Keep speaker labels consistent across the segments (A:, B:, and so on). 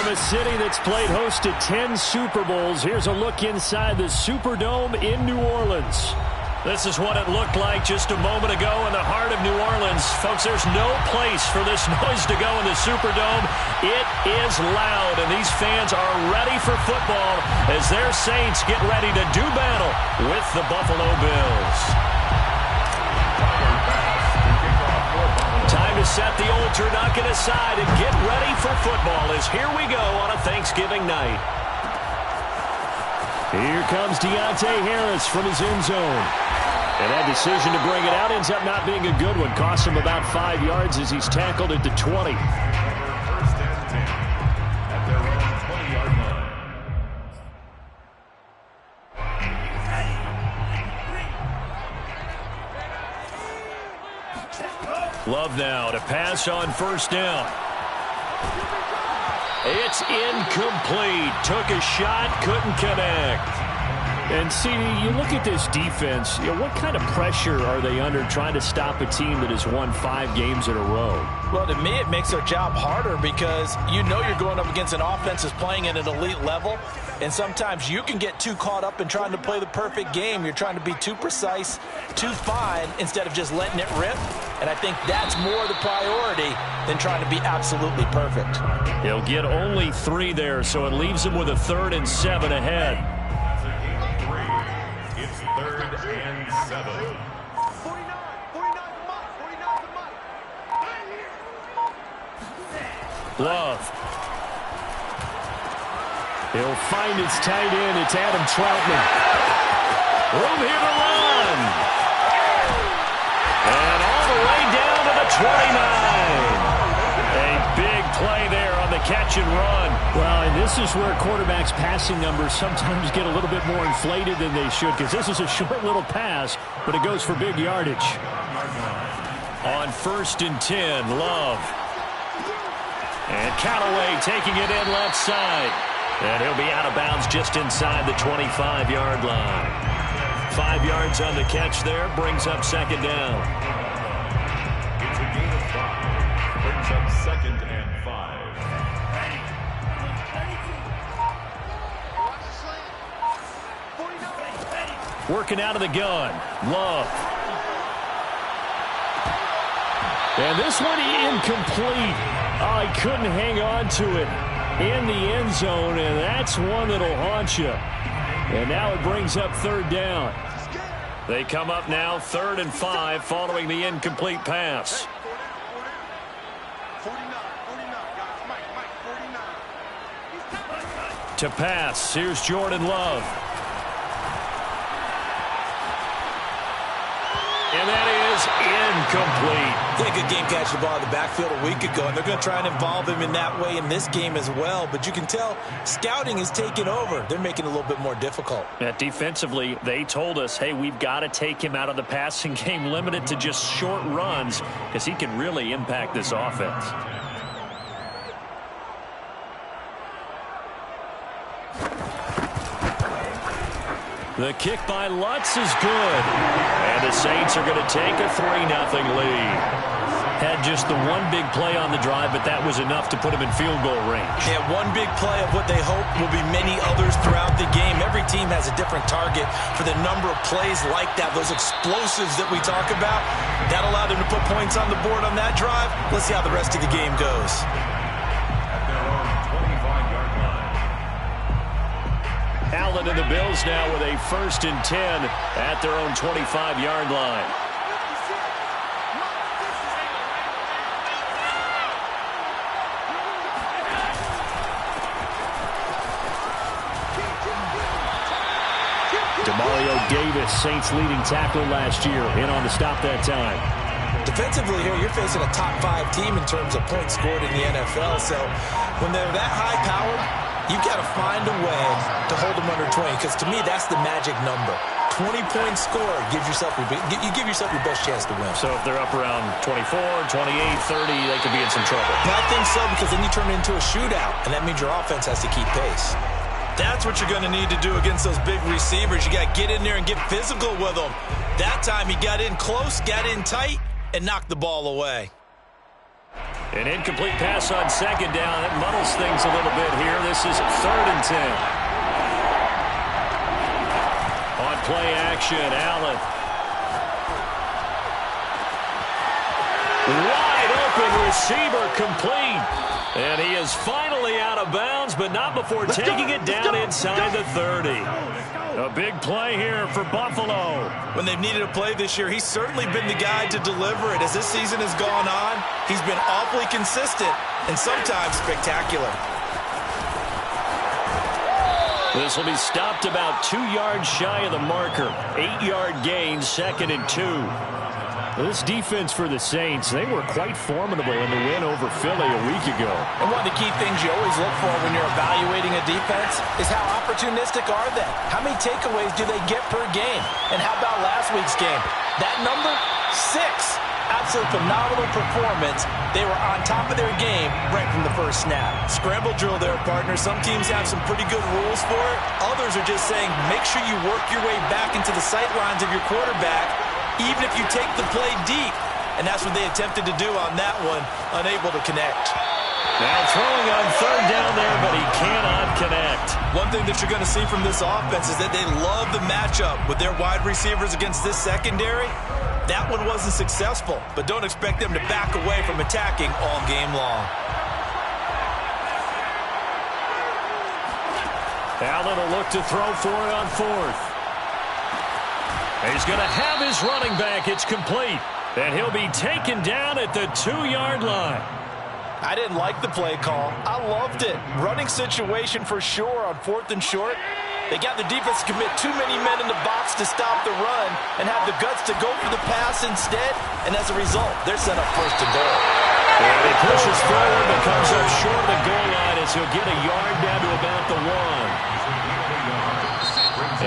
A: From a city that's played host to 10 Super Bowls, here's a look inside the Superdome in New Orleans. This is what it looked like just a moment ago in the heart of New Orleans. Folks, there's no place for this noise to go in the Superdome. It is loud, and these fans are ready for football as their Saints get ready to do battle with the Buffalo Bills. Time to set the old turducken aside and get ready for football as here we go on a Thanksgiving night. Here comes Deontay Harris from his end zone. And that decision to bring it out ends up not being a good one. Costs him about 5 yards as he's tackled at the 20.
B: First and 10 at their own 20-yard line.
A: Love now to pass on first down. It's incomplete. Took a shot, couldn't connect. And, CD, you look at this defense, what kind of pressure are they under trying to stop a team that has won 5 games in a row?
C: Well, to me, it makes their job harder because you know you're going up against an offense that's playing at an elite level, and sometimes you can get too caught up in trying to play the perfect game. You're trying to be too precise, too fine, instead of just letting it rip. And I think that's more the priority than trying to be absolutely perfect.
A: He'll get only 3 there, so it leaves him with a 3rd and 7 ahead.
B: It's 3rd and 7.
A: Love. He'll find his tight end. It's Adam Troutman. Room here to run. And all the way down to the 29. A big play there on the catch and run. Well, and this is where quarterbacks' passing numbers sometimes get a little bit more inflated than they should, because this is a short little pass, but it goes for big yardage. On 1st and 10, Love. And Callaway taking it in left side. And he'll be out of bounds just inside the 25-yard line. 5 yards on the catch there, brings up 2nd down.
B: It's a gain of 5. Brings up 2nd and 5.
A: Working out of the gun. Love. And this one incomplete. Oh, he couldn't hang on to it in the end zone, and that's one that'll haunt you. And now it brings up 3rd down. They come up now 3rd and 5 following the incomplete pass. To pass, here's Jordan Love. And that is incomplete.
C: Did a good game catching the ball in the backfield a week ago, and they're going to try and involve him in that way in this game as well. But you can tell scouting is taking over. They're making it a little bit more difficult.
A: Defensively, they told us, hey, we've got to take him out of the passing game, limited to just short runs, because he can really impact this offense. The kick by Lutz is good. And the Saints are going to take a 3-0 lead. Had just the one big play on the drive, but that was enough to put him in field goal range.
C: Yeah, one big play of what they hope will be many others throughout the game. Every team has a different target for the number of plays like that, those explosives that we talk about. That allowed them to put points on the board on that drive. Let's see how the rest of the game goes.
B: At their own 25-yard line.
A: Allen and the Bills now with a 1st and 10 at their own 25-yard line. Demario Davis, Saints leading tackler last year, in on the stop that time.
C: Defensively here, you're facing a top 5 team in terms of points scored in the NFL. So when they're that high-powered, you've got to find a way to hold them under 20, because to me, that's the magic number. 20-point score gives yourself you give yourself your best chance to win.
A: So if they're up around 24, 28, 30, they could be in some trouble.
C: I think so, because then you turn it into a shootout, and that means your offense has to keep pace. That's what you're going to need to do against those big receivers. You got to get in there and get physical with them. That time he got in close, got in tight, and knocked the ball away.
A: An incomplete pass on second down. It muddles things a little bit here. This is 3rd and 10. On play action, Allen. Wide open receiver, complete. And he is finally out of bounds, but not before taking it down inside the 30. A big play here for Buffalo.
C: When they've needed a play this year, he's certainly been the guy to deliver it. As this season has gone on, he's been awfully consistent and sometimes spectacular.
A: This will be stopped about 2 yards shy of the marker. 8-yard gain, 2nd and 2. This defense for the Saints, they were quite formidable in the win over Philly a week ago.
C: And one of the key things you always look for when you're evaluating a defense is how opportunistic are they? How many takeaways do they get per game? And how about last week's game? That number? 6. Absolute phenomenal performance. They were on top of their game right from the first snap. Scramble drill there, partner. Some teams have some pretty good rules for it. Others are just saying, make sure you work your way back into the sight lines of your quarterback, even if you take the play deep. And that's what they attempted to do on that one, unable to connect.
A: Now throwing on 3rd down there, but he cannot connect.
C: One thing that you're going to see from this offense is that they love the matchup with their wide receivers against this secondary. That one wasn't successful, but don't expect them to back away from attacking all game long.
A: Allen will look to throw for it on 4th. He's going to have his running back. It's complete. And he'll be taken down at the 2-yard line.
C: I didn't like the play call. I loved it. Running situation for sure on 4th and short. They got the defense to commit too many men in the box to stop the run and have the guts to go for the pass instead. And as a result, they're set up 1st and goal.
A: And he pushes forward but comes up short of the goal line as he'll get a yard down to about the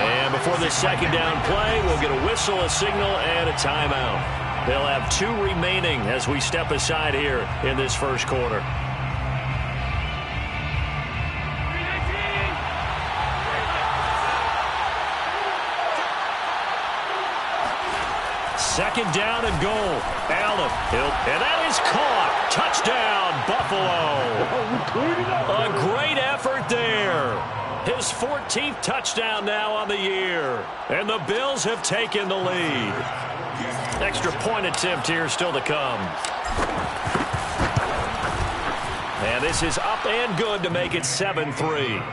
A: 1. And before the 2nd down play, we'll get a whistle, a signal, and a timeout. They'll have 2 remaining as we step aside here in this first quarter. Second down and goal. Allen. And that is caught. Touchdown, Buffalo. A great effort there. His 14th touchdown now on the year. And the Bills have taken the lead. Extra point attempt here still to come. And this is up and good to make it 7-3.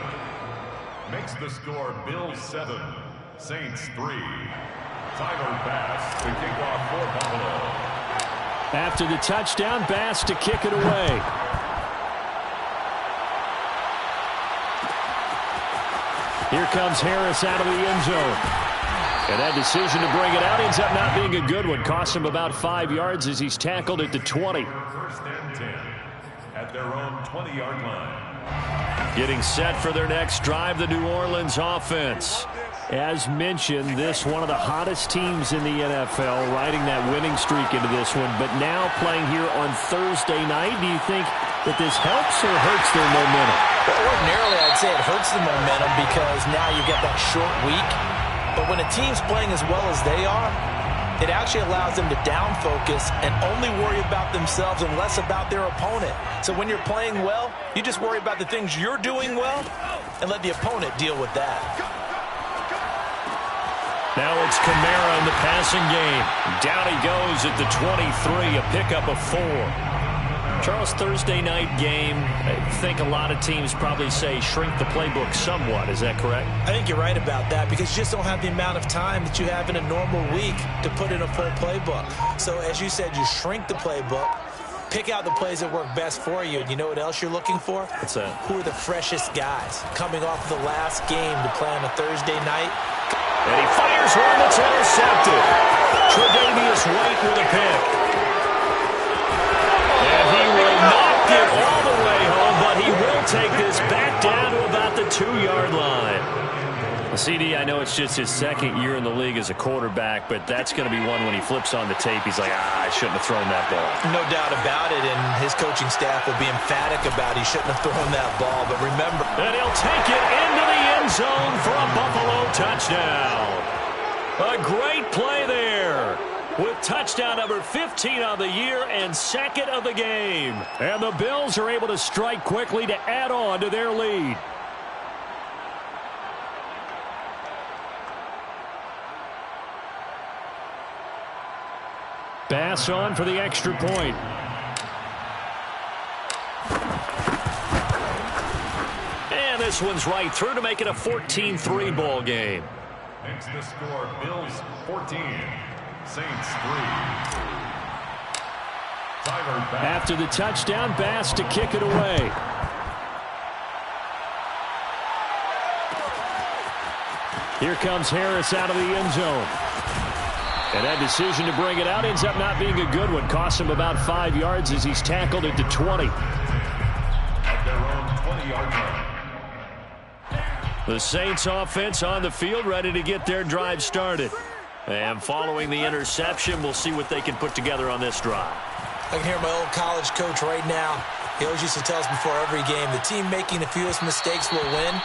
B: Makes the score Bills 7, Saints 3. Tyler Bass to kick off for Buffalo.
A: After the touchdown, Bass to kick it away. Here comes Harris out of the end zone. And that decision to bring it out ends up not being a good one. Costs him about 5 yards as he's tackled at the 20.
B: 1st and 10 at their own 20-yard line.
A: Getting set for their next drive, the New Orleans offense. As mentioned, this one of the hottest teams in the NFL, riding that winning streak into this one, but now playing here on Thursday night. Do you think that this helps or hurts their momentum?
C: Well, ordinarily, I'd say it hurts the momentum because now you get that short week. But when a team's playing as well as they are, it actually allows them to down focus and only worry about themselves and less about their opponent. So when you're playing well, you just worry about the things you're doing well and let the opponent deal with that.
A: Now it's Kamara in the passing game. Down he goes at the 23, a pickup of 4. Charles, Thursday night game, I think a lot of teams probably say shrink the playbook somewhat. Is that correct?
C: I think you're right about that because you just don't have the amount of time that you have in a normal week to put in a full playbook. So as you said, you shrink the playbook, pick out the plays that work best for you. And you know what else you're looking for?
A: What's that?
C: Who are the freshest guys coming off the last game to play on a Thursday night?
A: And he fires one that's intercepted. Tre'Davious White with a pick. And he will not get all the way home, but he will take this back down to about the 2-yard line. CD, I know it's just his 2nd year in the league as a quarterback, but that's going to be one when he flips on the tape. He's like, I shouldn't have thrown that ball.
C: No doubt about it, and his coaching staff will be emphatic about he shouldn't have thrown that ball. But remember,
A: and he'll take it into the end zone for a Buffalo touchdown. A great play there. with touchdown number 15 on the year and second of the game. And the Bills are able to strike quickly to add on to their lead. Bass on for the extra point. And this one's right through to make it a 14-3 ball game.
B: Makes the score Bills 14, Saints 3. Tyler Bass.
A: After the touchdown, Bass to kick it away. Here comes Harris out of the end zone. And that decision to bring it out ends up not being a good one. Costs him about 5 yards as he's tackled it to 20.
B: At their own 20-yard line.
A: The Saints offense on the field ready to get their drive started. And following the interception, we'll see what they can put together on this drive.
C: I can hear my old college coach right now. He always used to tell us before every game, the team making the fewest mistakes will win.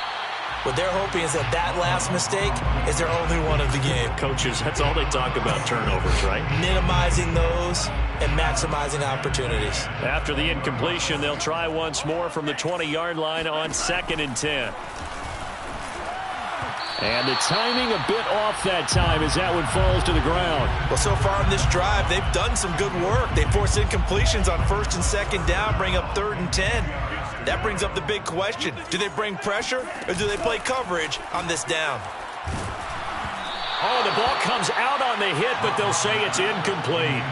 C: What they're hoping is that last mistake is their only one of the game.
A: Coaches, that's all they talk about, turnovers, right?
C: Minimizing those and maximizing opportunities.
A: After the incompletion, they'll try once more from the 20-yard line on 2nd and 10. And the timing a bit off that time as that one falls to the ground.
C: Well, so far in this drive, they've done some good work. They forced incompletions on 1st and 2nd down, bring up 3rd and 10. That brings up the big question. Do they bring pressure or do they play coverage on this down?
A: Oh, the ball comes out on the hit, but they'll say it's incomplete.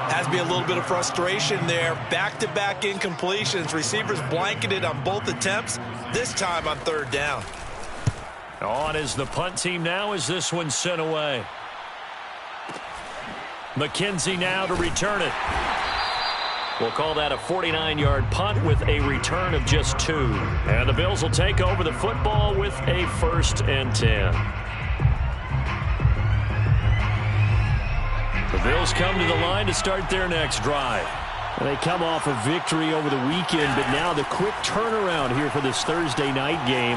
C: Has to be a little bit of frustration there. Back-to-back incompletions. Receivers blanketed on both attempts, this time on 3rd down.
A: On is the punt team now as this one's sent away. McKenzie now to return it. We'll call that a 49-yard punt with a return of just 2. And the Bills will take over the football with a 1st and 10. The Bills come to the line to start their next drive. They come off a victory over the weekend, but now the quick turnaround here for this Thursday night game.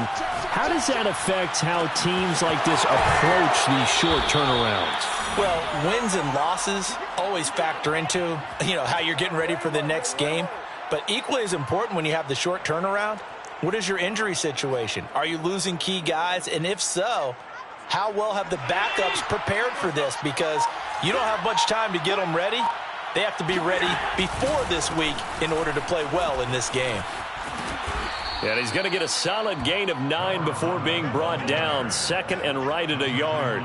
A: How does that affect how teams like this approach these short turnarounds?
C: Well, wins and losses always factor into, how you're getting ready for the next game. But equally as important when you have the short turnaround, what is your injury situation? Are you losing key guys? And if so, how well have the backups prepared for this? Because you don't have much time to get them ready. They have to be ready before this week in order to play well in this game.
A: And he's going to get a solid gain of 9 before being brought down. 2nd and right at a yard.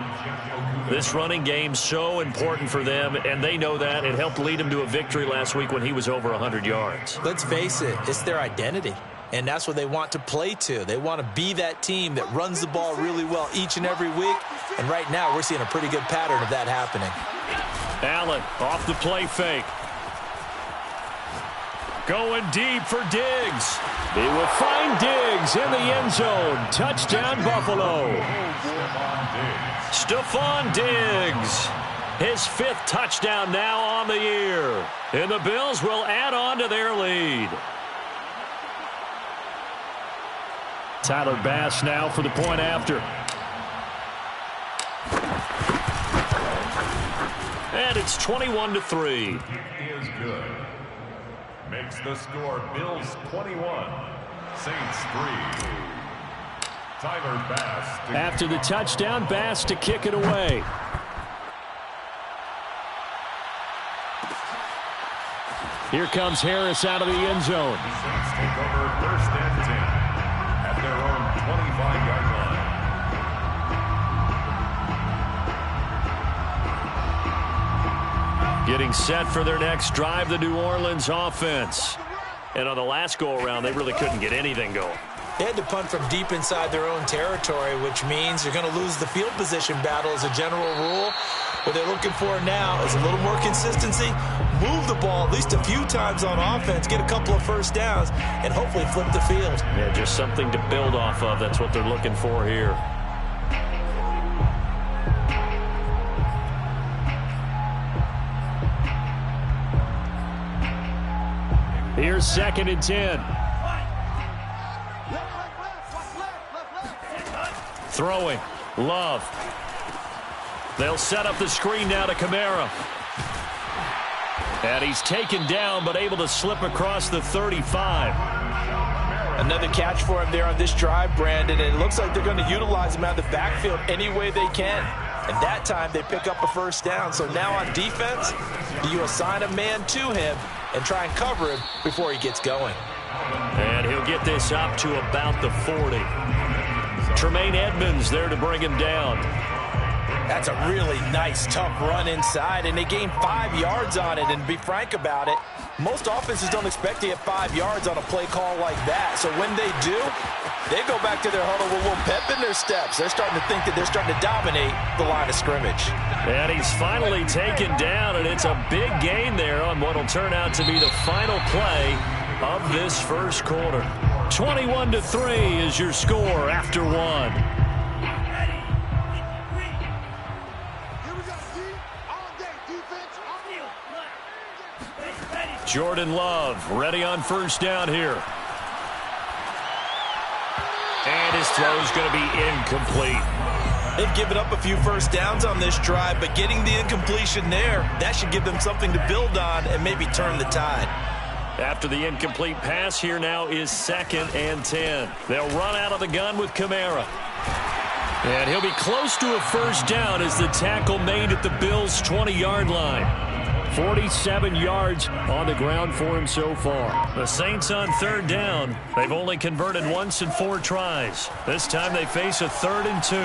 A: This running game so important for them, and they know that. It helped lead them to a victory last week when he was over 100 yards.
C: Let's face it, it's their identity. And that's what they want to play to. They want to be that team that runs the ball really well each and every week. And right now, we're seeing a pretty good pattern of that happening.
A: Allen off the play fake. Going deep for Diggs. He will find Diggs in the end zone. Touchdown, Buffalo. Stephon Diggs. His 5th touchdown now on the year. And the Bills will add on to their lead. Tyler Bass now for the point after. And it's 21-3.
B: Is good. Makes the score Bills 21, Saints 3. Tyler Bass.
A: After the touchdown, Bass to kick it away. Here comes Harris out of the end zone.
B: Saints take over 1st and 10 at their own 25-yard line.
A: Getting set for their next drive, the New Orleans offense. And on the last go-around, they really couldn't get anything going.
C: They had to punt from deep inside their own territory, which means you're going to lose the field position battle as a general rule. What they're looking for now is a little more consistency, move the ball at least a few times on offense, get a couple of 1st downs, and hopefully flip the field.
A: Yeah, just something to build off of. That's what they're looking for here. Here's 2nd and 10. Throwing. Love. They'll set up the screen now to Kamara. And he's taken down, but able to slip across the 35.
C: Another catch for him there on this drive, Brandon. And it looks like they're going to utilize him out of the backfield any way they can. And that time they pick up a first down. So now on defense, you assign a man to him and try and cover him before he gets going.
A: And he'll get this up to about the 40. Tremaine Edmonds there to bring him down.
C: That's a really nice, tough run inside, and they gained 5 yards on it. And to be frank about it, most offenses don't expect to get 5 yards on a play call like that. So when they do, they go back to their huddle with a little pep in their steps. They're starting to think that they're starting to dominate the line of scrimmage.
A: And he's finally taken down, and it's a big gain there on what will turn out to be the final play of this first quarter. 21-3 is your score after one. Jordan Love ready on first down here. And his throw is going to be incomplete.
C: They've given up a few first downs on this drive, but getting the incompletion there, that should give them something to build on and maybe turn the tide.
A: After the incomplete pass, here now is 2nd and 10. They'll run out of the gun with Kamara. And he'll be close to a first down as the tackle made at the Bills' 20-yard line. 47 yards on the ground for him so far. The Saints on third down. They've only converted once in 4 tries. This time they face a 3rd and 2.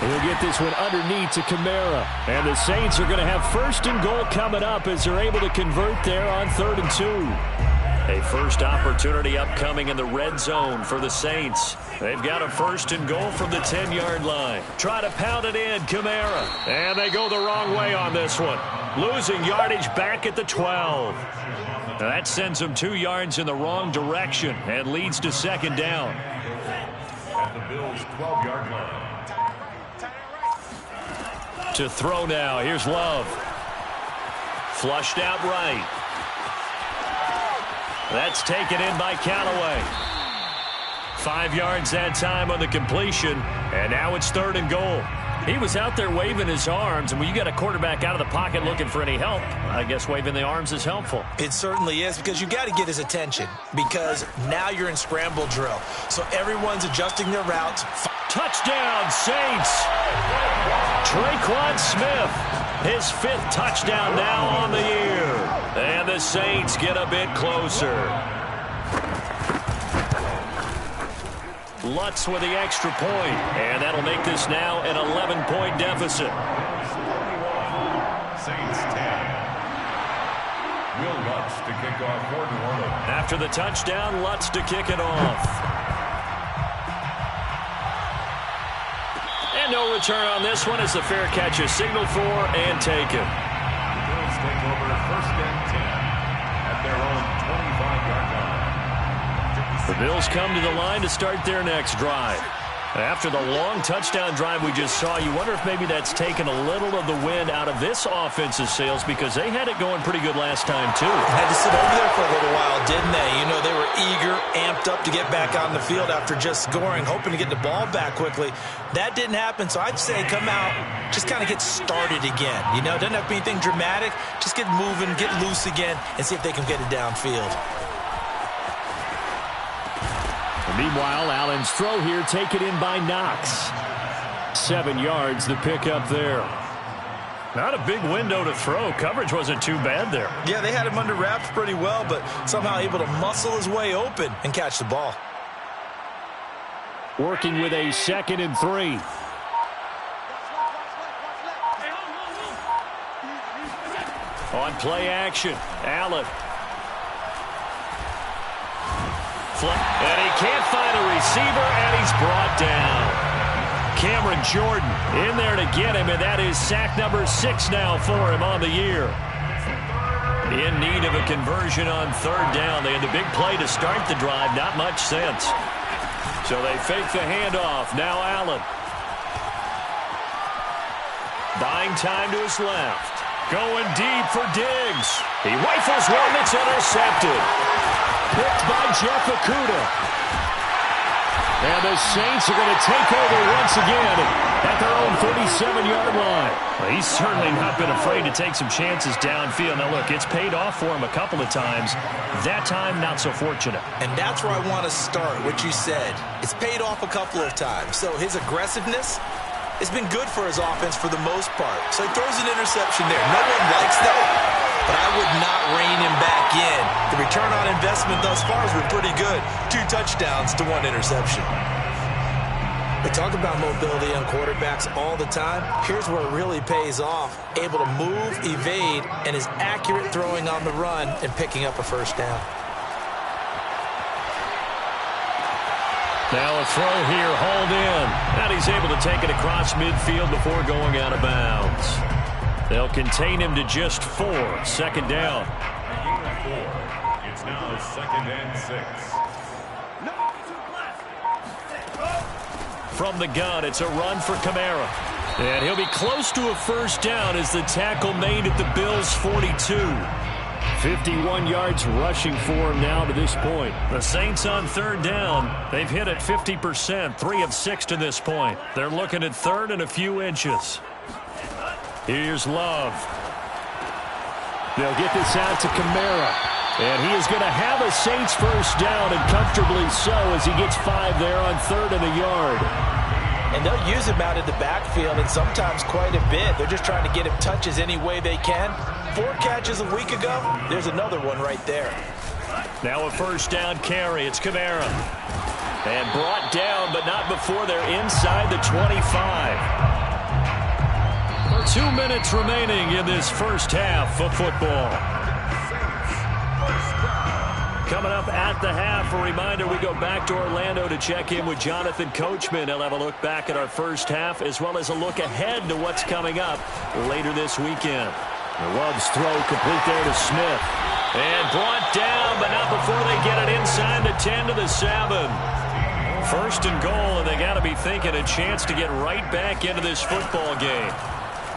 A: He'll get this one underneath to Kamara. And the Saints are going to have 1st and goal coming up as they're able to convert there on 3rd and 2. A first opportunity upcoming in the red zone for the Saints. They've got a 1st and goal from the 10-yard line. Try to pound it in, Kamara. And they go the wrong way on this one. Losing yardage back at the 12. Now that sends them 2 yards in the wrong direction and leads to 2nd down.
B: At the Bills' 12-yard line.
A: To throw now. Here's Love. Flushed out right. That's taken in by Callaway. 5 yards that time on the completion, and now it's 3rd and goal. He was out there waving his arms, and when you got a quarterback out of the pocket looking for any help, I guess waving the arms is helpful.
C: It certainly is, because you got to get his attention, because now you're in scramble drill. So everyone's adjusting their routes.
A: Touchdown, Saints! Traquan Smith, his 5th touchdown now on the year. And the Saints get a bit closer. Lutz with the extra point, and that'll make this now an 11-point deficit.
B: Saints 10. Will Lutz to kick off for New Orleans.
A: After the touchdown, Lutz to kick it off. And no return on this one as the fair catch is signaled for and taken.
B: Bills take over 1st and 10 at their own 25-yard line.
A: The Bills come to the line to start their next drive. After the long touchdown drive we just saw, you wonder if maybe that's taken a little of the wind out of this offense's sails, because they had it going pretty good last time, too.
C: Had to sit over there for a little while, didn't they? You know, they were eager, amped up to get back on the field after just scoring, hoping to get the ball back quickly. That didn't happen, so I'd say come out, just kind of get started again. You know, doesn't have to be anything dramatic. Just get moving, get loose again, and see if they can get it downfield.
A: Meanwhile, Allen's throw here taken in by Knox. 7 yards, the pickup there. Not a big window to throw. Coverage wasn't too bad there.
C: Yeah, they had him under wraps pretty well, but somehow able to muscle his way open and catch the ball.
A: Working with a 2nd and 3. On play action, Allen. And he can't find a receiver, and he's brought down. Cameron Jordan in there to get him, and that is sack number 6 now for him on the year. In need of a conversion on 3rd down. They had a big play to start the drive, not much sense. So they fake the handoff. Now Allen. Buying time to his left. Going deep for Diggs. He rifles one that's intercepted. Picked by Jeff Okudah. And the Saints are going to take over once again at their own 37-yard line.
D: Well, he's certainly not been afraid to take some chances downfield. Now, look, it's paid off for him a couple of times. That time, not so fortunate.
C: And that's where I want to start, what you said. It's paid off a couple of times. So his aggressiveness has been good for his offense for the most part. So he throws an interception there. No one likes that, but I would not rein him back in. The return on investment thus far has been pretty good. 2 touchdowns to 1 interception. We talk about mobility on quarterbacks all the time. Here's where it really pays off. Able to move, evade, and is accurate throwing on the run and picking up a first down.
A: Now a throw here, hauled in. And he's able to take it across midfield before going out of bounds. They'll contain him to just 4. Second down.
B: It's now 2nd and 6.
A: From the gun, it's a run for Kamara. And he'll be close to a first down as the tackle made at the Bills' 42. 51 yards rushing for him now to this point.
D: The Saints on 3rd down. They've hit it 50%, 3 of 6 to this point. They're looking at 3rd and a few inches.
A: Here's Love. They'll get this out to Kamara. And he is going to have a Saints first down, and comfortably so, as he gets 5 there on 3rd and a yard.
C: And they'll use him out in the backfield, and sometimes quite a bit. They're just trying to get him touches any way they can. 4 catches a week ago. There's another one right there.
A: Now a first down carry. It's Kamara. And brought down, but not before they're inside the 25. 2 minutes remaining in this first half of football. Coming up at the half, a reminder, we go back to Orlando to check in with Jonathan Coachman. He'll have a look back at our first half as well as a look ahead to what's coming up later this weekend. Love's throw complete there to Smith. And brought down, but not before they get it inside the 10 to the 7. First and goal, and they got to be thinking a chance to get right back into this football game.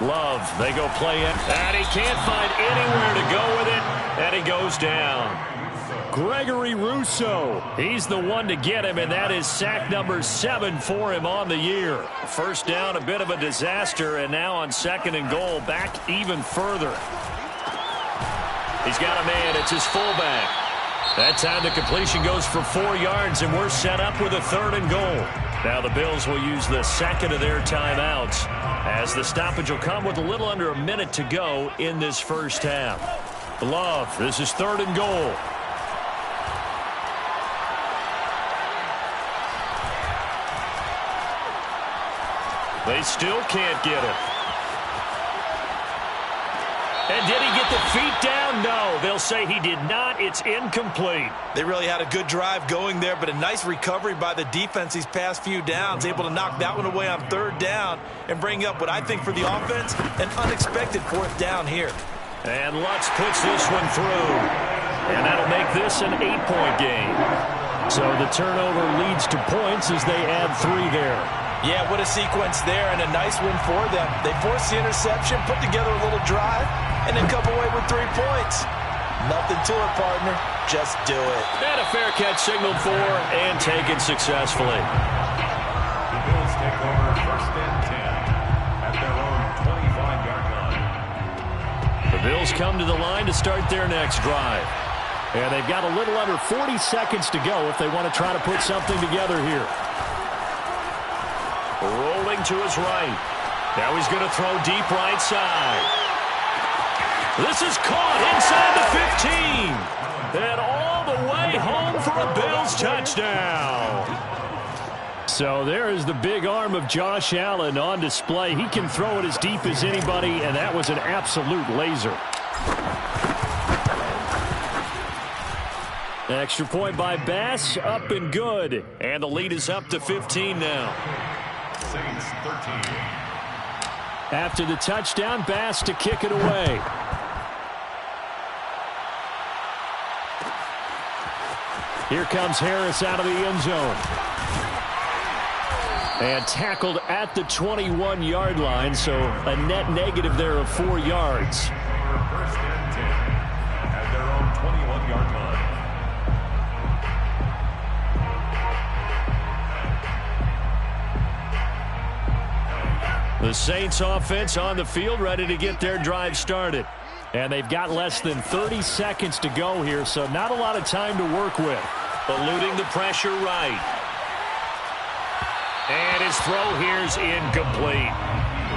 A: Love, they go play it, and he can't find anywhere to go with it, and he goes down. Gregory Rousseau, he's the one to get him, and that is sack number 7 for him on the year. First down, a bit of a disaster, and now on 2nd and goal, back even further. He's got a man, it's his fullback. That time the completion goes for 4 yards, and we're set up with a 3rd and goal. Now the Bills will use the second of their timeouts, as the stoppage will come with a little under a minute to go in this first half. Love, this is 3rd and goal. They still can't get it. And did he get the feet down? No, they'll say he did not. It's incomplete.
C: They really had a good drive going there, but a nice recovery by the defense these past few downs, able to knock that one away on 3rd down and bring up what I think for the offense, an unexpected 4th down here.
A: And Lutz puts this one through. And that'll make this an 8-point game. So the turnover leads to points as they add 3 there.
C: Yeah, what a sequence there, and a nice win for them. They forced the interception, put together a little drive, and then come away with 3 points. Nothing to it, partner. Just do it.
A: And a fair catch signaled for and taken successfully.
B: The Bills take over 1st and 10 at their own 25-yard line.
A: The Bills come to the line to start their next drive. And they've got a little under 40 seconds to go if they want to try to put something together here. Rolling to his right. Now he's going to throw deep right side. This is caught inside the 15. And all the way home for a Bills touchdown. So there is the big arm of Josh Allen on display. He can throw it as deep as anybody, and that was an absolute laser. Extra point by Bass, up and good. And the lead is up to 15 now.
B: Saints 13.
A: After the touchdown, Bass to kick it away. Here comes Harris out of the end zone. And tackled at the 21-yard line, so a net negative there of 4 yards.
B: 1st and 10 at their own 21-yard line.
A: The Saints offense on the field, ready to get their drive started. And they've got less than 30 seconds to go here, so not a lot of time to work with. Eluding the pressure right. And his throw here's incomplete.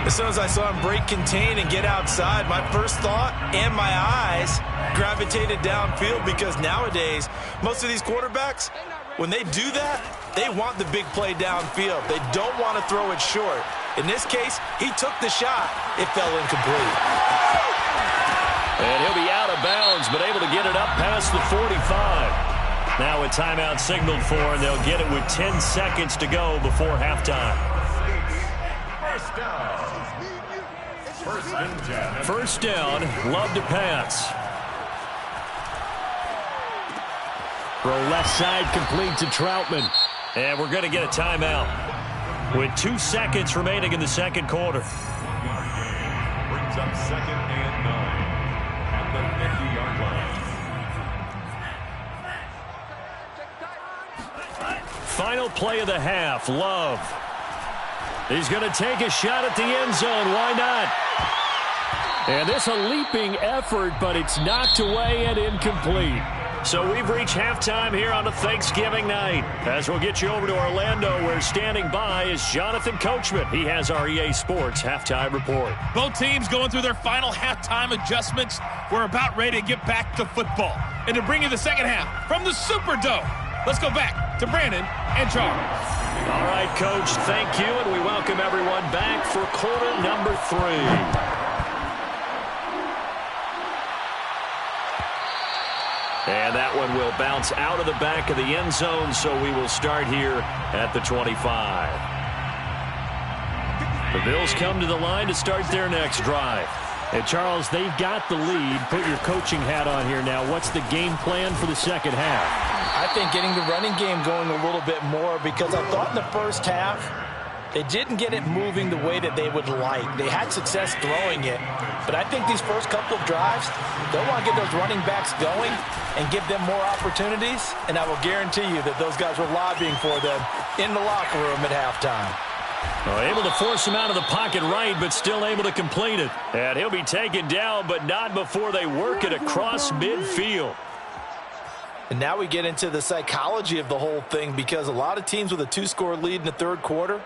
C: As soon as I saw him break contain and get outside, my first thought and my eyes gravitated downfield, because nowadays, most of these quarterbacks, when they do that, they want the big play downfield. They don't want to throw it short. In this case, he took the shot. It fell incomplete.
A: And he'll be out of bounds, but able to get it up past the 45. Now a timeout signaled for, and they'll get it with 10 seconds to go before halftime. First down, Love to pass. Throw left side, complete to Troutman. And we're going to get a timeout with 2 seconds remaining in the second quarter.
B: Brings up 2nd and 9 at the 50-yard line.
A: Final play of the half, Love. He's going to take a shot at the end zone. Why not? And this a leaping effort, but it's knocked away and incomplete. So we've reached halftime here on a Thanksgiving night. As we'll get you over to Orlando, where standing by is Jonathan Coachman. He has our EA Sports halftime report.
E: Both teams going through their final halftime adjustments. We're about ready to get back to football. And to bring you the second half from the Superdome, let's go back to Brandon and Charles.
A: All right, Coach, thank you, and we welcome everyone back for quarter number 3. And that one will bounce out of the back of the end zone, so we will start here at the 25. The Bills come to the line to start their next drive. And, Charles, they've got the lead. Put your coaching hat on here now. What's the game plan for the second half?
C: I think getting the running game going a little bit more, because I thought in the first half they didn't get it moving the way that they would like. They had success throwing it, but I think these first couple of drives, they'll want to get those running backs going and give them more opportunities, and I will guarantee you that those guys were lobbying for them in the locker room at halftime.
A: Well, able to force him out of the pocket right, but still able to complete it. And he'll be taken down, but not before they work it across midfield.
C: And now we get into the psychology of the whole thing, because a lot of teams with a 2-score lead in the third quarter,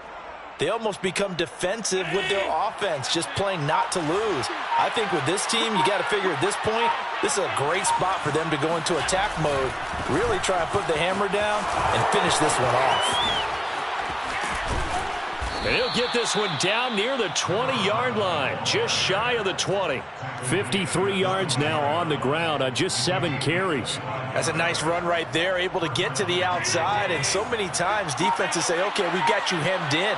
C: they almost become defensive with their offense, just playing not to lose. I think with this team, you got to figure at this point, this is a great spot for them to go into attack mode, really try and put the hammer down and finish this one off.
A: And he'll get this one down near the 20-yard line, just shy of the 20. 53 yards now on the ground on just 7 carries.
C: That's a nice run right there, able to get to the outside, and so many times defenses say, okay, we've got you hemmed in.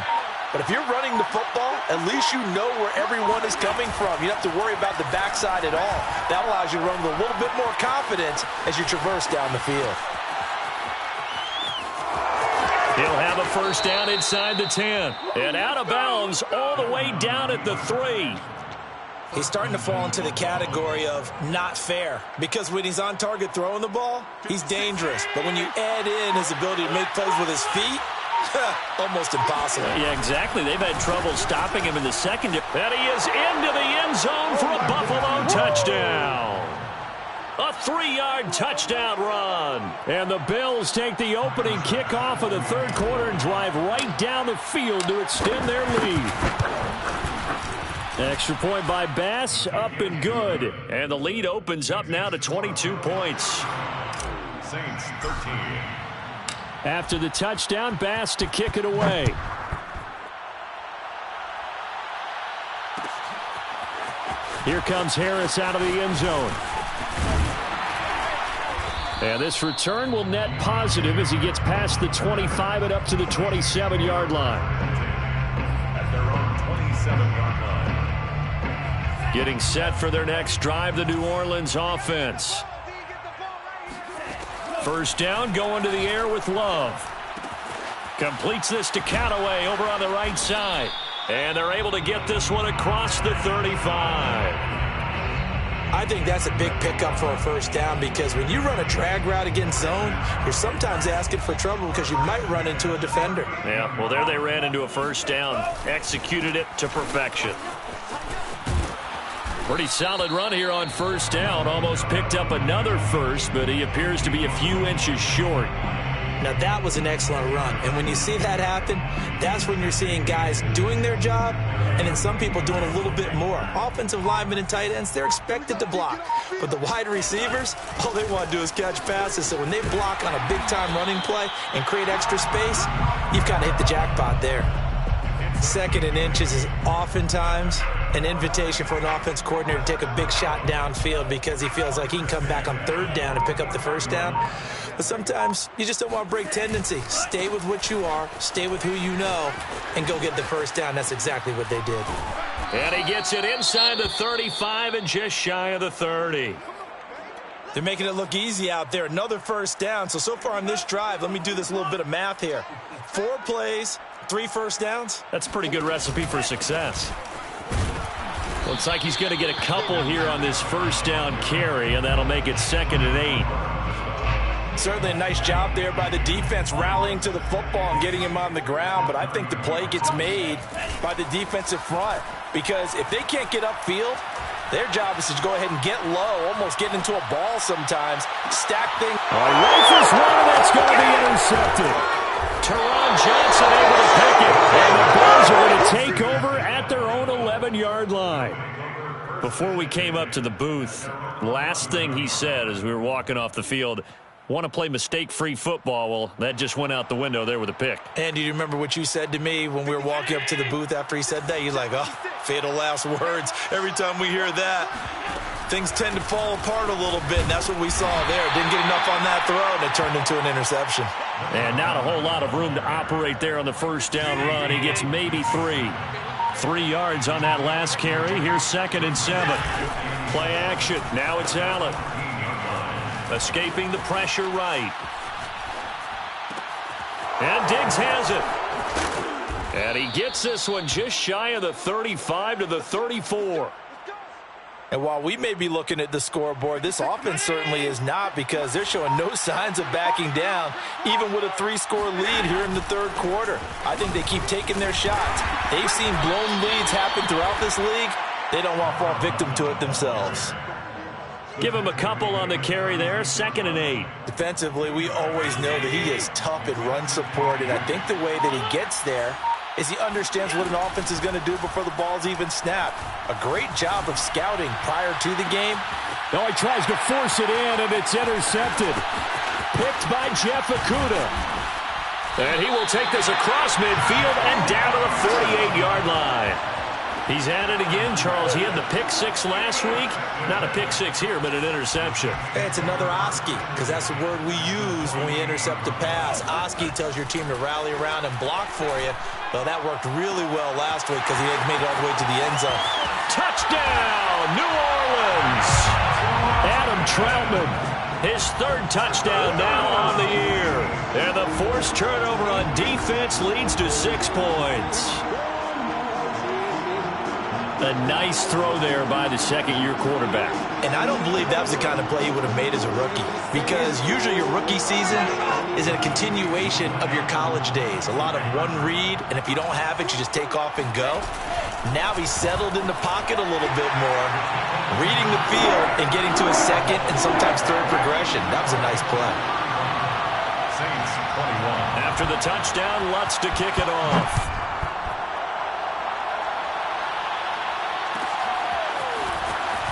C: But if you're running the football, at least you know where everyone is coming from. You don't have to worry about the backside at all. That allows you to run with a little bit more confidence as you traverse down the field.
A: He'll have a first down inside the 10. And out of bounds all the way down at the 3.
C: He's starting to fall into the category of not fair, because when he's on target throwing the ball, he's dangerous. But when you add in his ability to make plays with his feet, almost impossible.
A: Yeah, exactly. They've had trouble stopping him in the second. And he is into the end zone for a Buffalo touchdown. A 3-yard touchdown run. And the Bills take the opening kickoff of the third quarter and drive right down the field to extend their lead. Extra point by Bass, up and good. And the lead opens up now to 22 points.
B: Saints 13.
A: After the touchdown, Bass to kick it away. Here comes Harris out of the end zone. And this return will net positive as he gets past the 25 and up to the 27-yard line.
B: At their own 27-yard line.
A: Getting set for their next drive, the New Orleans offense. First down, going to the air with Love. Completes this to Callaway over on the right side. And they're able to get this one across the 35.
C: I think that's a big pickup for a first down because when you run a drag route against zone, you're sometimes asking for trouble because you might run into a defender.
D: Yeah, well, there they ran into a first down. Executed it to perfection. Pretty solid run here on first down. Almost picked up another first, but he appears to be a few inches short.
C: Now, that was an excellent run. And when you see that happen, that's when you're seeing guys doing their job and then some people doing a little bit more. Offensive linemen and tight ends, they're expected to block. But the wide receivers, all they want to do is catch passes. So when they block on a big-time running play and create extra space, you've kind of hit the jackpot there. Second and inches is oftentimes an invitation for an offense coordinator to take a big shot downfield because he feels like he can come back on third down and pick up the first down. But sometimes you just don't want to break tendency. Stay with what you are, stay with who you know, and go get the first down. That's exactly what they did.
D: And he gets it inside the 35 and just shy of the 30.
C: They're making it look easy out there. Another first down. So far on this drive, let me do this little bit of math here. 4 plays, 3 first downs.
D: That's a pretty good recipe for success. Looks like he's going to get a couple here on this first down carry, and that'll make it 2nd and 8.
C: Certainly a nice job there by the defense rallying to the football and getting him on the ground, but I think the play gets made by the defensive front because if they can't get upfield, their job is to go ahead and get low, almost get into a ball sometimes, stack things.
A: Rifles one, that's going to be intercepted.
D: Teron Johnson able to pick it, and the Bills are going to take over at their own 11-yard line. Before we came up to the booth, last thing he said as we were walking off the field, want to play mistake-free football. Well, that just went out the window there with a pick.
C: And do you remember what you said to me when we were walking up to the booth after he said that? You're like, oh, fatal last words. Every time we hear that, things tend to fall apart a little bit, and that's what we saw there. Didn't get enough on that throw, and it turned into an interception.
D: And not a whole lot of room to operate there on the first down run. He gets maybe 3. 3 yards on that last carry. Here's 2nd and 7. Play action. Now it's Allen. Escaping the pressure right. And Diggs has it. And he gets this one just shy of the 35 to the 34.
C: And while we may be looking at the scoreboard, this offense certainly is not because they're showing no signs of backing down, even with a 3-score lead here in the third quarter. I think they keep taking their shots. They've seen blown leads happen throughout this league. They don't want to fall victim to it themselves.
D: Give him a couple on the carry there. 2nd and 8.
C: Defensively, we always know that he is tough at run support, and I think the way that he gets there is he understands what an offense is going to do before the ball's even snapped. A great job of scouting prior to the game.
A: No, he tries to force it in, and it's intercepted. Picked by Jeff Okudah.
D: And he will take this across midfield and down to the 48-yard line. He's at it again, Charles. He had the pick 6 last week. Not a pick 6 here, but an interception.
C: It's another Oski, because that's the word we use when we intercept a pass. Oski tells your team to rally around and block for you. Well, that worked really well last week because he had made it all the way to the end zone.
D: Touchdown, New Orleans! Adam Troutman, his 3rd touchdown now on the year. And the forced turnover on defense leads to 6 points. A nice throw there by the second-year quarterback.
C: And I don't believe that was the kind of play he would have made as a rookie because usually your rookie season is a continuation of your college days. A lot of one read, and if you don't have it, you just take off and go. Now he's settled in the pocket a little bit more, reading the field and getting to his 2nd and sometimes 3rd progression. That was a nice play.
B: Saints 21.
D: After the touchdown, Lutz to kick it off.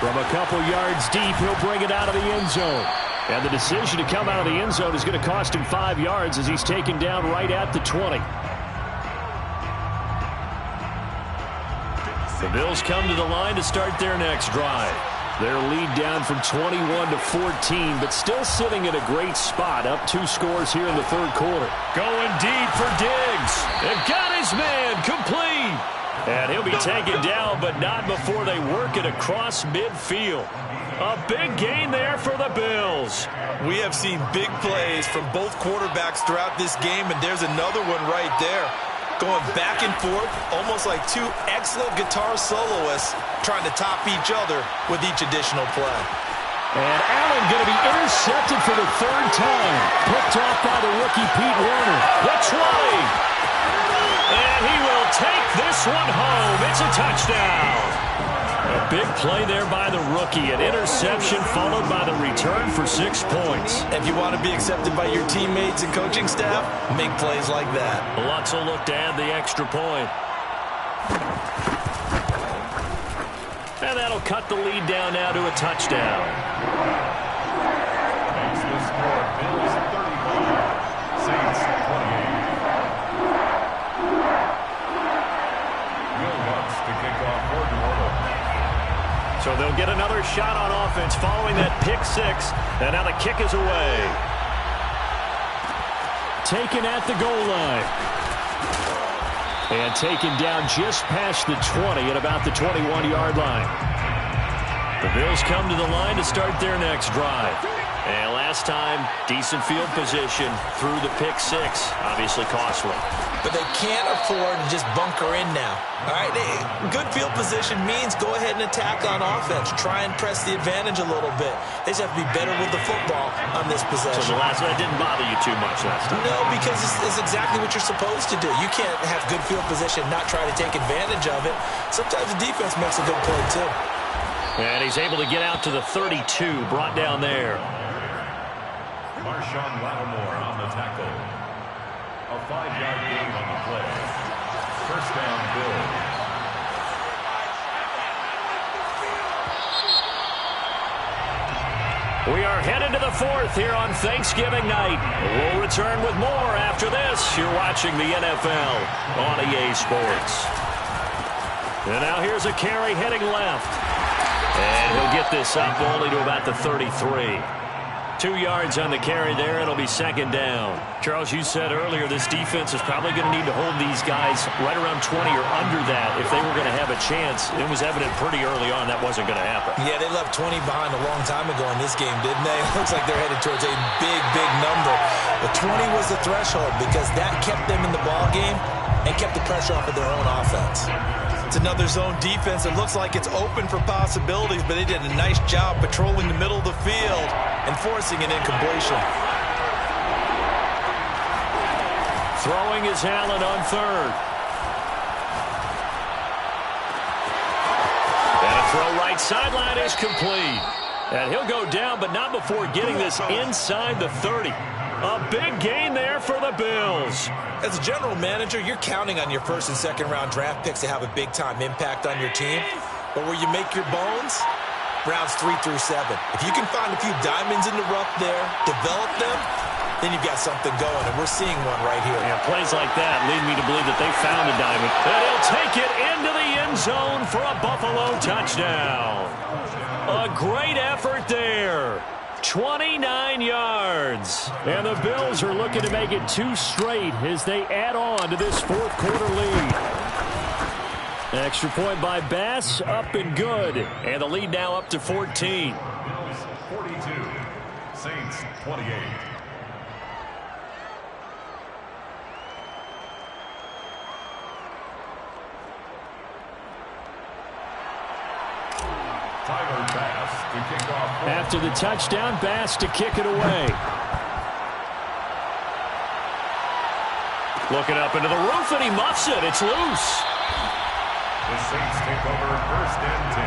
A: From a couple yards deep, he'll bring it out of the end zone. And the decision to come out of the end zone is going to cost him 5 yards as he's taken down right at the 20. The Bills come to the line to start their next drive. Their lead down from 21 to 14, but still sitting in a great spot, up 2 scores here in the third quarter.
D: Going deep for Diggs. They've got his man complete. And he'll be taken down, but not before they work it across midfield. A big gain there for the Bills.
C: We have seen big plays from both quarterbacks throughout this game, and there's another one right there. going back and forth, almost like two excellent guitar soloists trying to top each other with each additional play.
A: And Allen going to be intercepted for the third time. Picked off by the rookie Pete Werner. The 20. And he will take this one home. It's a touchdown. A big play there by the rookie. An interception followed by the return for 6 points.
C: If you want to be accepted by your teammates and coaching staff, make plays like that.
D: Lutz will look to add the extra point. And that'll cut the lead down now to a touchdown.
B: Makes the score Bills 35, Saints 28. Will Lutz to kick off for New Orleans.
A: So they'll get another shot on offense following that pick six. And now the kick is away. Taken at the goal line. And taken down just past the 20 at about the 21-yard line. The Bills come to the line to start their next drive. And last time, decent field position through the pick six. Obviously costly.
C: But they can't afford to just bunker in now. All right, good field position means go ahead and attack on offense. Try and press the advantage a little bit. They just have to be better with the football on this possession.
D: So the last one didn't bother you too much last time.
C: No, because it's exactly what you're supposed to do. You can't have good field position, not try to take advantage of it. Sometimes the defense makes a good play, too.
D: And he's able to get out to the 32, brought down there.
B: Marshawn Lattimore on the tackle. A 5-yard gain on the play. First down, Bills.
A: We are headed to the fourth here on Thanksgiving night. We'll return with more after this. You're watching the NFL on EA Sports. And now here's a carry heading left. And he'll get this up only to about the 33. 2 yards on the carry there. It'll be second down. Charles, you said earlier this defense is probably going to need to hold these guys right around 20 or under that if they were going to have a chance. It was evident pretty early on that wasn't going to happen.
C: Yeah, they left 20 behind a long time ago in this game, didn't they? It looks like they're headed towards a big, big number. But 20 was the threshold because that kept them in the ball game and kept the pressure off of their own offense. It's another zone defense. It looks like it's open for possibilities, but they did a nice job patrolling the middle of the field and forcing an incompletion.
A: Throwing is Allen on third. And a throw right sideline is complete. And he'll go down, but not before getting this inside the 30. A big gain there for the Bills.
C: As a general manager, you're counting on your first and second round draft picks to have a big-time impact on your team. But where you make your bones, rounds 3 through 7. If you can find a few diamonds in the rough there, develop them, then you've got something going, and we're seeing one right here.
A: Yeah, plays like that lead me to believe that they found a diamond. And he'll take it into the end zone for a Buffalo touchdown. A great effort there. 29 yards. And the Bills are looking to make it 2 straight as they add on to this fourth quarter lead. Extra point by Bass, up and good. And the lead now up to 14.
B: Bills 42, Saints 28. Tyler Bass to kick off.
A: After the touchdown, Bass to kick it away. Looking up into the roof, and he muffs it. It's loose.
B: The Saints take over first and 10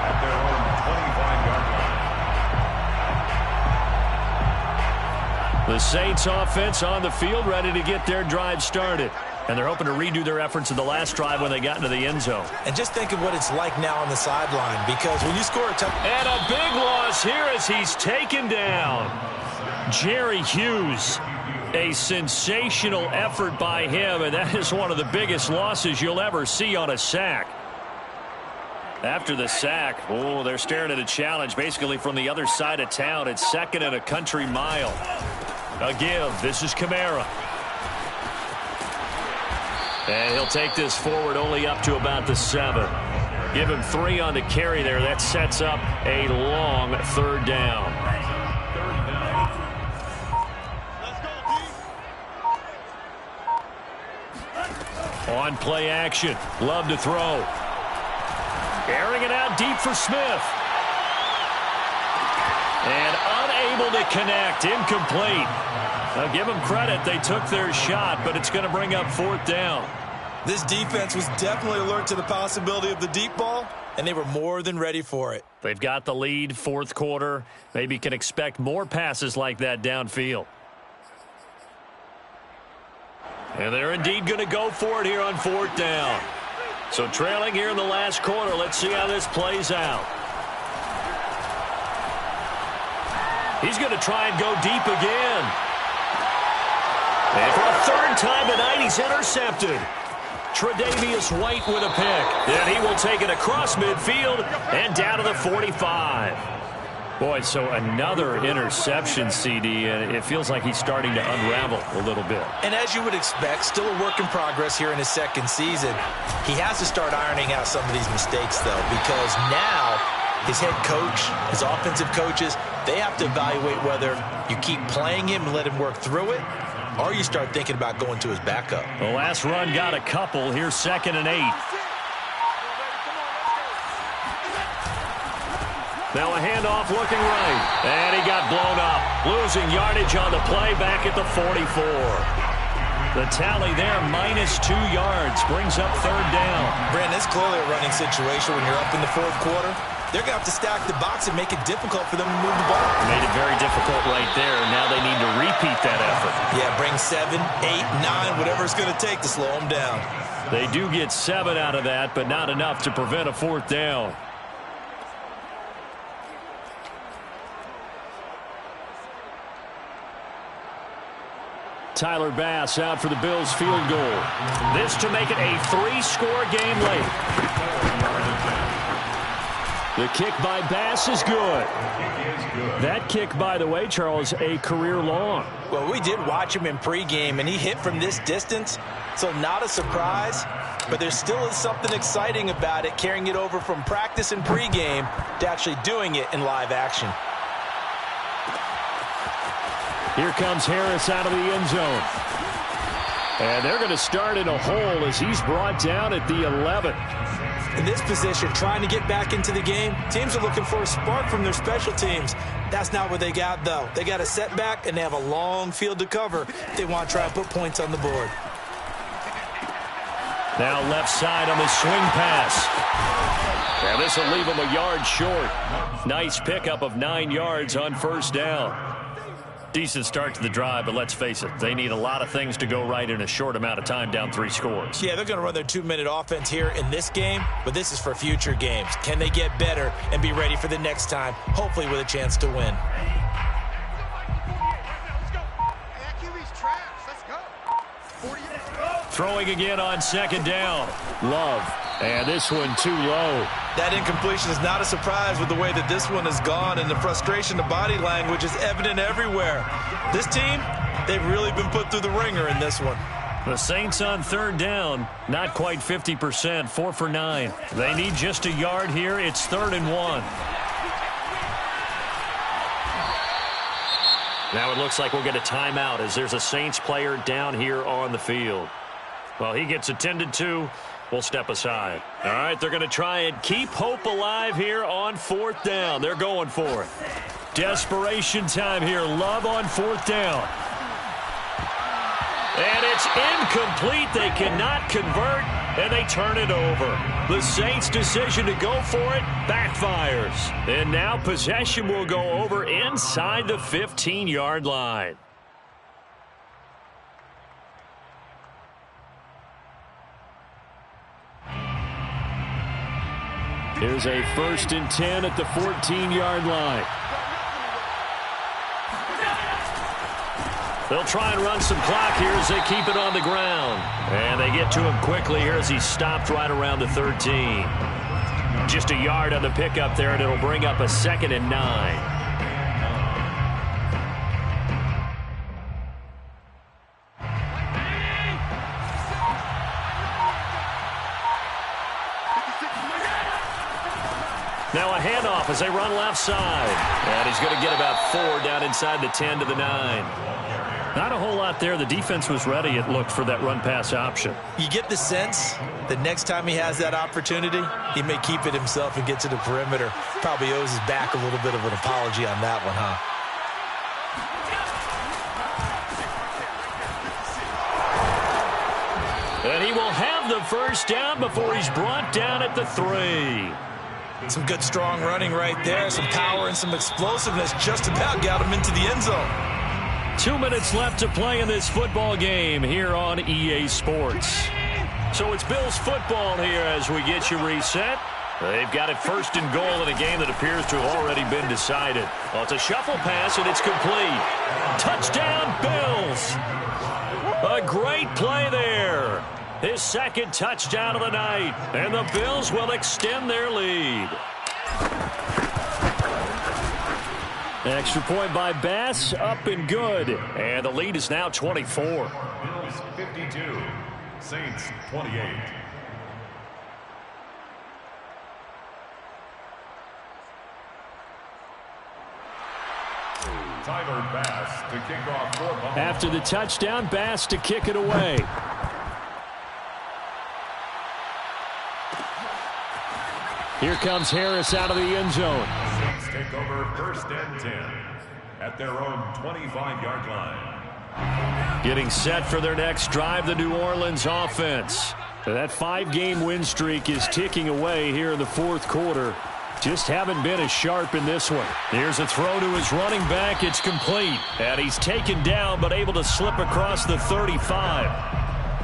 B: at their own 25-yard line.
A: The Saints offense on the field, ready to get their drive started. And they're hoping to redo their efforts in the last drive when they got into the end zone.
C: And just think of what it's like now on the sideline, because when you score a touchdown.
A: And a big loss here as he's taken down. Jerry Hughes. A sensational effort by him, and that is one of the biggest losses you'll ever see on a sack. After the sack, oh, they're staring at a challenge basically from the other side of town. It's second and a country mile. A give. This is Kamara. And he'll take this forward only up to about the 7. Give him 3 on the carry there. That sets up a long third down. On play action. Love to throw. Airing it out deep for Smith. And unable to connect. Incomplete. Now give them credit. They took their shot, but it's going to bring up 4th down.
C: This defense was definitely alert to the possibility of the deep ball, and they were more than ready for it.
A: They've got the lead, 4th quarter. Maybe can expect more passes like that downfield. And they're indeed going to go for it here on 4th down. So trailing here in the last quarter. Let's see how this plays out. He's going to try and go deep again. And for a 3rd time tonight, he's intercepted. Tre'Davious White with a pick. And he will take it across midfield and down to the 45. Boy, so another interception, CD, and it feels like he's starting to unravel a little bit.
C: And as you would expect, still a work in progress here in his 2nd season. He has to start ironing out some of these mistakes, though, because now his head coach, his offensive coaches, they have to evaluate whether you keep playing him and let him work through it, or you start thinking about going to his backup.
A: The last run got a couple. Here's 2nd and 8. Now a handoff looking right. And he got blown up. Losing yardage on the play back at the 44. The tally there, -2 yards. Brings up 3rd down.
C: Brandon, it's clearly a running situation when you're up in the 4th quarter. They're going to have to stack the box and make it difficult for them to move the ball.
A: Made it very difficult right there. Now they need to repeat that effort.
C: Yeah, bring 7, 8, 9, whatever it's going to take to slow them down.
A: They do get 7 out of that, but not enough to prevent a 4th down. Tyler Bass out for the Bills field goal. This to make it a 3-score game late. The kick by Bass is good. That kick, by the way, Charles, a career long.
C: Well, we did watch him in pregame, and he hit from this distance, so not a surprise. But there still is something exciting about it, carrying it over from practice and pregame to actually doing it in live action.
A: Here comes Harris out of the end zone. And they're going to start in a hole as he's brought down at the 11.
C: In this position, trying to get back into the game, teams are looking for a spark from their special teams. That's not what they got, though. They got a setback, and they have a long field to cover. They want to try and put points on the board.
A: Now left side on the swing pass. And this will leave him a yard short. Nice pickup of 9 yards on 1st down. Decent start to the drive, but let's face it, they need a lot of things to go right in a short amount of time, down 3 scores.
C: Yeah, they're going to run their 2-minute offense here in this game, but this is for future games. Can they get better and be ready for the next time, hopefully with a chance to win?
A: Throwing again on 2nd down. Love. And this one too low.
C: That incompletion is not a surprise with the way that this one has gone, and the frustration, the body language is evident everywhere. This team, they've really been put through the ringer in this one.
A: The Saints on 3rd down, not quite 50%, 4 for 9. They need just a yard here. It's 3rd and 1. Now it looks like we'll get a timeout as there's a Saints player down here on the field. Well, he gets attended to. We'll step aside. All right, they're going to try and keep hope alive here on 4th down. They're going for it. Desperation time here. Love on 4th down. And it's incomplete. They cannot convert, and they turn it over. The Saints' decision to go for it backfires. And now possession will go over inside the 15-yard line. Here's a 1st and 10 at the 14-yard line. They'll try and run some clock here as they keep it on the ground. And they get to him quickly here as he stopped right around the 13. Just a yard on the pickup there, and it'll bring up a 2nd and 9. Now a handoff as they run left side. And he's going to get about 4 down inside the 10 to the 9.
D: Not a whole lot there. The defense was ready, it looked, for that run-pass option.
C: You get the sense that next time he has that opportunity, he may keep it himself and get to the perimeter. Probably owes his back a little bit of an apology on that one, huh?
D: And he will have the first down before he's brought down at the 3.
C: Some good, strong running right there. Some power and some explosiveness. Just about got him into the end zone.
D: 2 minutes left to play in this football game here on EA Sports. So it's Bills football here as we get you reset. They've got it first and goal in a game that appears to have already been decided. Well, it's a shuffle pass, and it's complete. Touchdown, Bills! A great play there. His second touchdown of the night, and the Bills will extend their lead. Extra point by Bass, up and good. And the lead is now 24.
B: Bills 52, Saints 28. Tyler Bass to kick off for Buffalo.
D: After the touchdown, Bass to kick it away. Here comes Harris out of the end zone.
B: Saints take over first and 10 at their own 25-yard line.
D: Getting set for their next drive, the New Orleans offense. That 5-game win streak is ticking away here in the fourth quarter. Just haven't been as sharp in this one. Here's a throw to his running back. It's complete. And he's taken down but able to slip across the 35.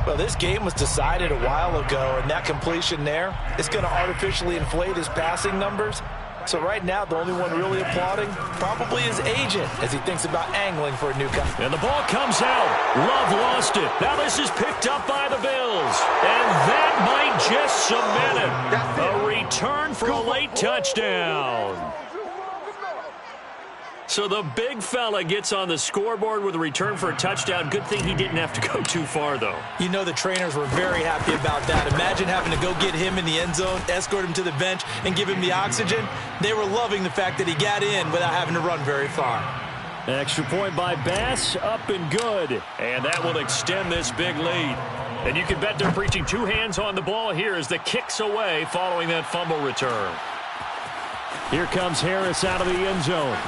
C: Well, this game was decided a while ago, and that completion there is going to artificially inflate his passing numbers. So right now, the only one really applauding probably his agent as he thinks about angling for a new cut.
D: And the ball comes out. Love lost it. Now this is picked up by the Bills. And that might just cement it. A return for a late touchdown. So the big fella gets on the scoreboard with a return for a touchdown. Good thing he didn't have to go too far, though.
C: You know the trainers were very happy about that. Imagine having to go get him in the end zone, escort him to the bench, and give him the oxygen. They were loving the fact that he got in without having to run very far.
D: Extra point by Bass, up and good. And that will extend this big lead. And you can bet they're preaching two hands on the ball here as the kick's away following that fumble return. Here comes Harris out of the end zone.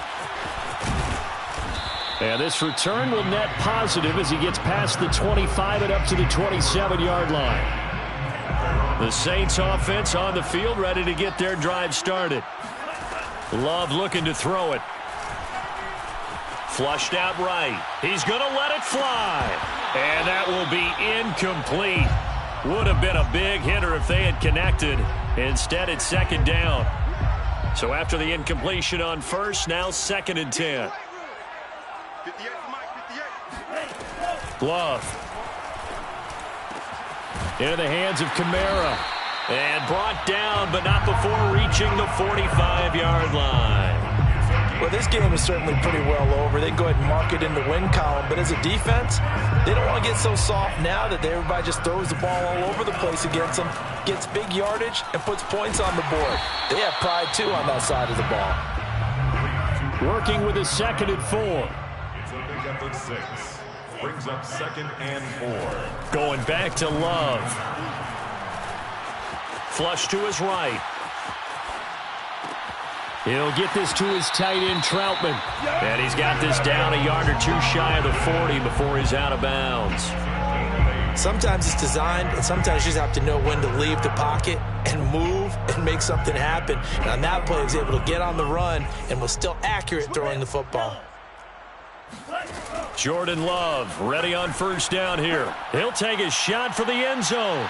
D: And this return will net positive as he gets past the 25 and up to the 27-yard line. The Saints offense on the field, ready to get their drive started. Love looking to throw it. Flushed out right. He's going to let it fly. And that will be incomplete. Would have been a big hitter if they had connected. Instead, it's second down. So after the incompletion on first, now second and 10. Love. Into the hands of Kamara. And brought down, but not before reaching the 45-yard line.
C: Well, this game is certainly pretty well over. They can go ahead and mark it in the win column. But as a defense, they don't want to get so soft now that everybody just throws the ball all over the place against them, gets big yardage, and puts points on the board. They have pride, too, on that side of the ball.
D: Working with a second and 4.
B: It's a big up at 6. Brings up second and 4.
D: Going back to Love. Flush to his right. He'll get this to his tight end, Troutman. And he's got this down a yard or two shy of the 40 before he's out of bounds.
C: Sometimes it's designed, and sometimes you just have to know when to leave the pocket and move and make something happen. And on that play, he was able to get on the run and was still accurate throwing the football.
D: Jordan Love ready on first down here. He'll take a shot for the end zone.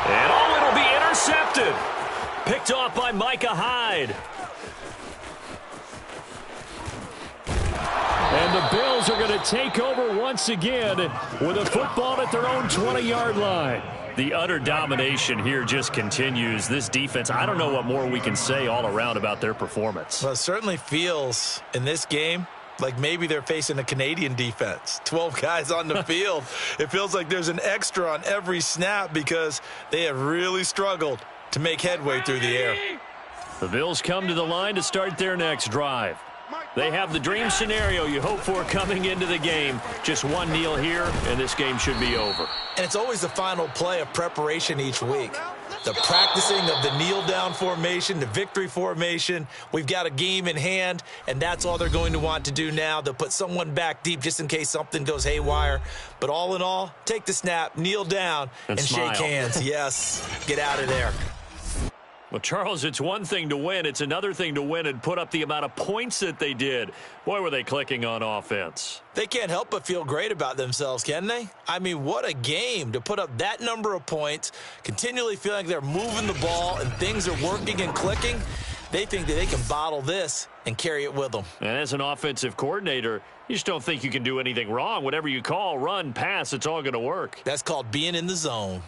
D: And it'll be intercepted. Picked off by Micah Hyde. And the Bills are going to take over once again with a football at their own 20-yard line. The utter domination here just continues. This defense, I don't know what more we can say all around about their performance.
C: Well, it certainly feels in this game like maybe they're facing a Canadian defense. 12 guys on the field. It feels like there's an extra on every snap because they have really struggled to make headway through the air.
D: The Bills come to the line to start their next drive. They have the dream scenario you hope for coming into the game. Just one kneel here, and this game should be over.
C: And it's always the final play of preparation each week. The practicing of the kneel-down formation, the victory formation. We've got a game in hand, and that's all they're going to want to do now. They'll put someone back deep just in case something goes haywire. But all in all, take the snap, kneel down, and shake hands. Yes, get out of there.
D: Well, Charles, it's one thing to win. It's another thing to win and put up the amount of points that they did. Boy, were they clicking on offense.
C: They can't help but feel great about themselves, can they? I mean, what a game to put up that number of points, continually feeling like they're moving the ball and things are working and clicking. They think that they can bottle this and carry it with them.
D: And as an offensive coordinator, you just don't think you can do anything wrong. Whatever you call, run, pass, it's all going to work.
C: That's called being in the zone.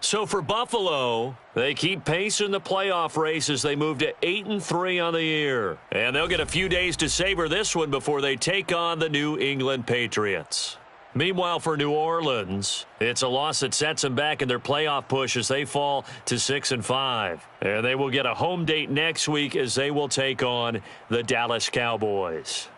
D: So for Buffalo, they keep pace in the playoff race as they move to 8-3 on the year. And they'll get a few days to savor this one before they take on the New England Patriots. Meanwhile, for New Orleans, it's a loss that sets them back in their playoff push as they fall to 6-5. And they will get a home date next week as they will take on the Dallas Cowboys.